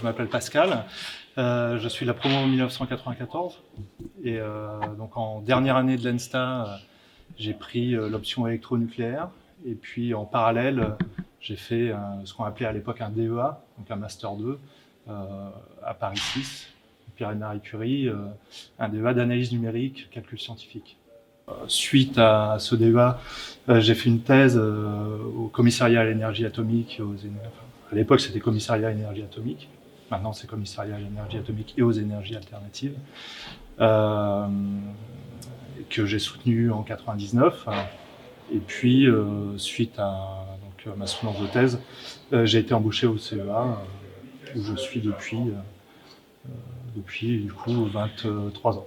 m'appelle Pascal, je suis de la promo 1994 et donc en dernière année de l'ENSTA, j'ai pris l'option électronucléaire et puis en parallèle, j'ai fait ce qu'on appelait à l'époque un DEA, donc un Master 2 à Paris 6, Pierre-Marie Curie, un DEA d'analyse numérique, calcul scientifique. Suite à ce DEA, j'ai fait une thèse au commissariat à l'énergie atomique. À l'époque, c'était commissariat à l'énergie atomique. Maintenant, c'est commissariat à l'énergie atomique et aux énergies alternatives, que j'ai soutenu en 99. Et puis, suite à ma soutenance de thèse, j'ai été embauché au CEA, où je suis depuis du coup 23 ans.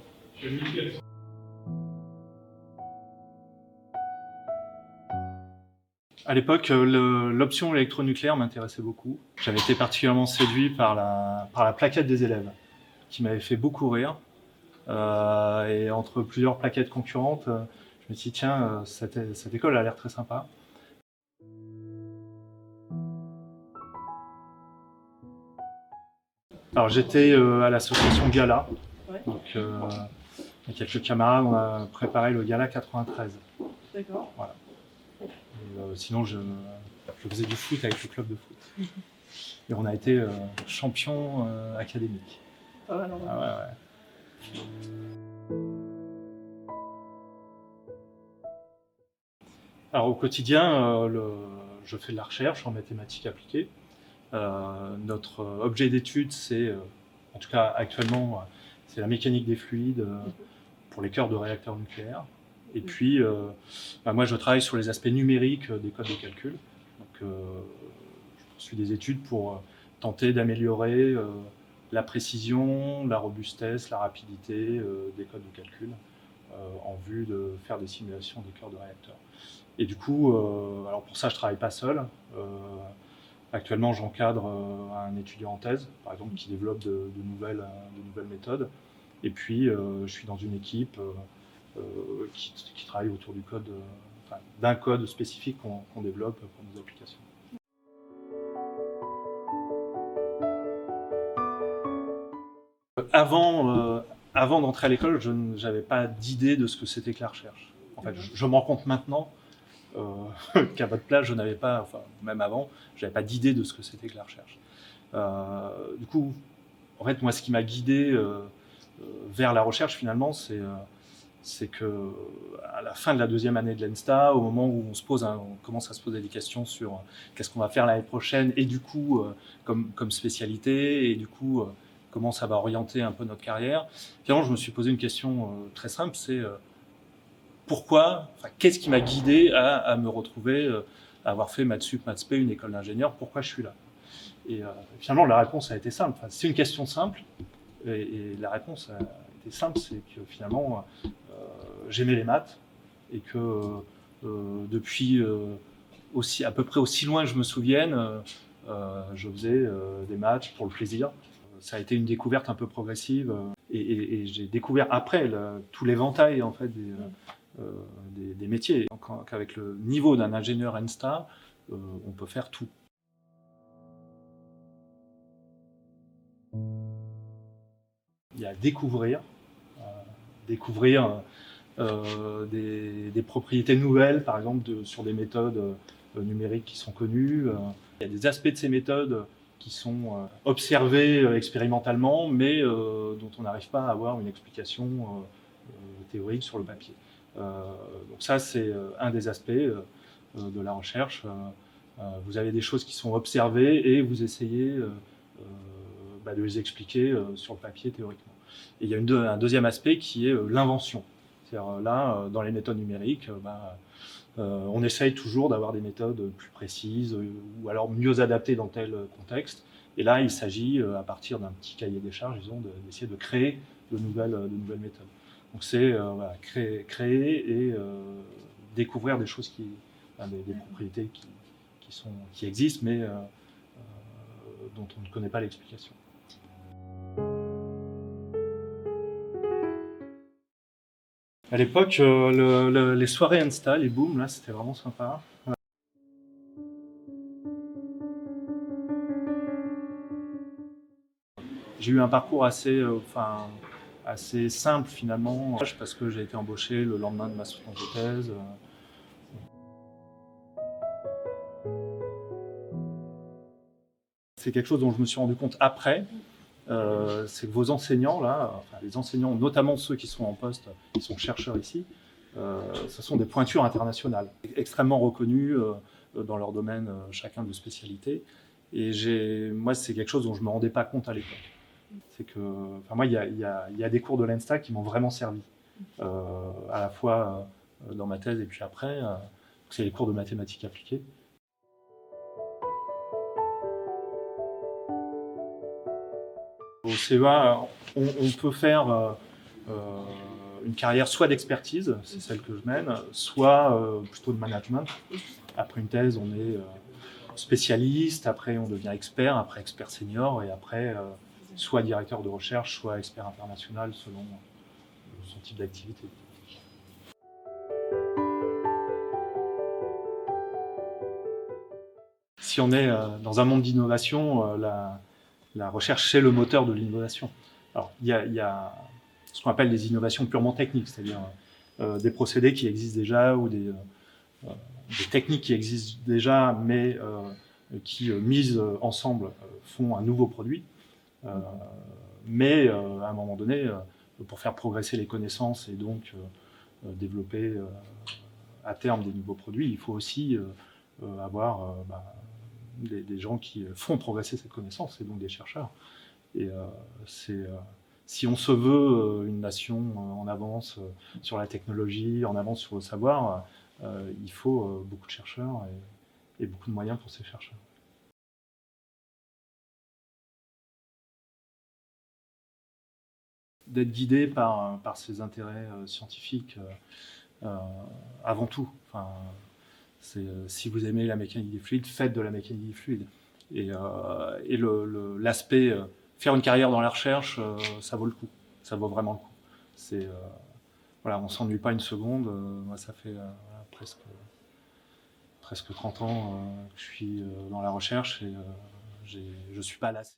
À l'époque, l'option électronucléaire m'intéressait beaucoup. J'avais été particulièrement séduit par la plaquette des élèves, qui m'avait fait beaucoup rire. Et entre plusieurs plaquettes concurrentes, je me suis dit, tiens, cette école a l'air très sympa. Alors j'étais à l'association Gala. Donc, avec quelques camarades, on a préparé le Gala 93. D'accord. Voilà. Sinon, je faisais du foot avec le club de foot. Et on a été champion académique. Ah ouais, non, Ah ouais. Alors au quotidien, je fais de la recherche en mathématiques appliquées. Notre objet d'étude, c'est, en tout cas actuellement, c'est la mécanique des fluides pour les cœurs de réacteurs nucléaires. Et puis, moi, je travaille sur les aspects numériques des codes de calcul. Donc, je poursuis des études pour tenter d'améliorer la précision, la robustesse, la rapidité des codes de calcul en vue de faire des simulations des cœurs de réacteurs. Et du coup, alors pour ça, je ne travaille pas seul. Actuellement, j'encadre un étudiant en thèse, par exemple, qui développe de nouvelles méthodes. Et puis, je suis dans une équipe qui travaille autour du code, d'un code spécifique qu'on développe pour nos applications. Avant d'entrer à l'école, je n'avais pas d'idée de ce que c'était que la recherche. En fait, je me rends compte maintenant qu'à votre place, je n'avais pas, enfin même avant, je n'avais pas d'idée de ce que c'était que la recherche. Du coup, en fait, moi, ce qui m'a guidé vers la recherche, finalement, c'est que à la fin de la deuxième année de l'ENSTA, au moment où on commence à se poser des questions sur qu'est-ce qu'on va faire l'année prochaine, et du coup, comme spécialité, et du coup, comment ça va orienter un peu notre carrière. Finalement, je me suis posé une question très simple, c'est pourquoi, qu'est-ce qui m'a guidé à me retrouver, à avoir fait Maths Sup, Maths P, une école d'ingénieur, pourquoi je suis là? Et finalement, la réponse a été simple. C'est une question simple, et la réponse a été simple, c'est que finalement, j'aimais les maths, et que depuis à peu près aussi loin que je me souvienne, je faisais des maths pour le plaisir. Ça a été une découverte un peu progressive, et j'ai découvert après tout l'éventail en fait des métiers. Donc, avec le niveau d'un ingénieur ENSTA, on peut faire tout. Il y a découvrir des propriétés nouvelles, par exemple sur des méthodes numériques qui sont connues. Il y a des aspects de ces méthodes qui sont observés expérimentalement, mais dont on n'arrive pas à avoir une explication théorique sur le papier. Donc ça, c'est un des aspects de la recherche. Vous avez des choses qui sont observées et vous essayez de les expliquer sur le papier théoriquement. Et il y a un deuxième aspect qui est l'invention. C'est-à-dire là, dans les méthodes numériques, on essaye toujours d'avoir des méthodes plus précises ou alors mieux adaptées dans tel contexte. Et là, il s'agit, à partir d'un petit cahier des charges, disons, d'essayer de créer de nouvelles méthodes. Donc c'est créer et découvrir des choses des propriétés qui existent, mais dont on ne connaît pas l'explication. À l'époque, les soirées Insta, les booms, là, c'était vraiment sympa. J'ai eu un parcours assez simple finalement, parce que j'ai été embauché le lendemain de ma soutenance de thèse. C'est quelque chose dont je me suis rendu compte après, c'est que vos enseignants, là, enfin, les enseignants, notamment ceux qui sont en poste, qui sont chercheurs ici, ce sont des pointures internationales, extrêmement reconnues dans leur domaine, chacun de spécialité. Et moi, c'est quelque chose dont je ne me rendais pas compte à l'époque. C'est que, enfin, moi, il y a des cours de l'ENSTA qui m'ont vraiment servi, à la fois dans ma thèse et puis après. C'est les cours de mathématiques appliquées. Au CEA, on peut faire une carrière soit d'expertise, c'est celle que je mène, soit plutôt de management. Après une thèse, on est spécialiste, après on devient expert, après expert senior, et après soit directeur de recherche, soit expert international selon son type d'activité. Si on est dans un monde d'innovation, la recherche, c'est le moteur de l'innovation. Alors, il y a ce qu'on appelle des innovations purement techniques, c'est-à-dire des procédés qui existent déjà ou des techniques qui existent déjà, mais qui, mises ensemble, font un nouveau produit. Mais à un moment donné, pour faire progresser les connaissances et donc développer à terme des nouveaux produits, il faut aussi avoir des gens qui font progresser cette connaissance, et donc des chercheurs. Et si on se veut une nation en avance sur la technologie, en avance sur le savoir, il faut beaucoup de chercheurs et beaucoup de moyens pour ces chercheurs. D'être guidé par ses intérêts scientifiques avant tout. Enfin, si vous aimez la mécanique des fluides, faites de la mécanique des fluides. Et l'aspect faire une carrière dans la recherche, ça vaut le coup. Ça vaut vraiment le coup. Voilà, on ne s'ennuie pas une seconde. Moi, ça fait presque 30 ans que je suis dans la recherche et je ne suis pas lassé.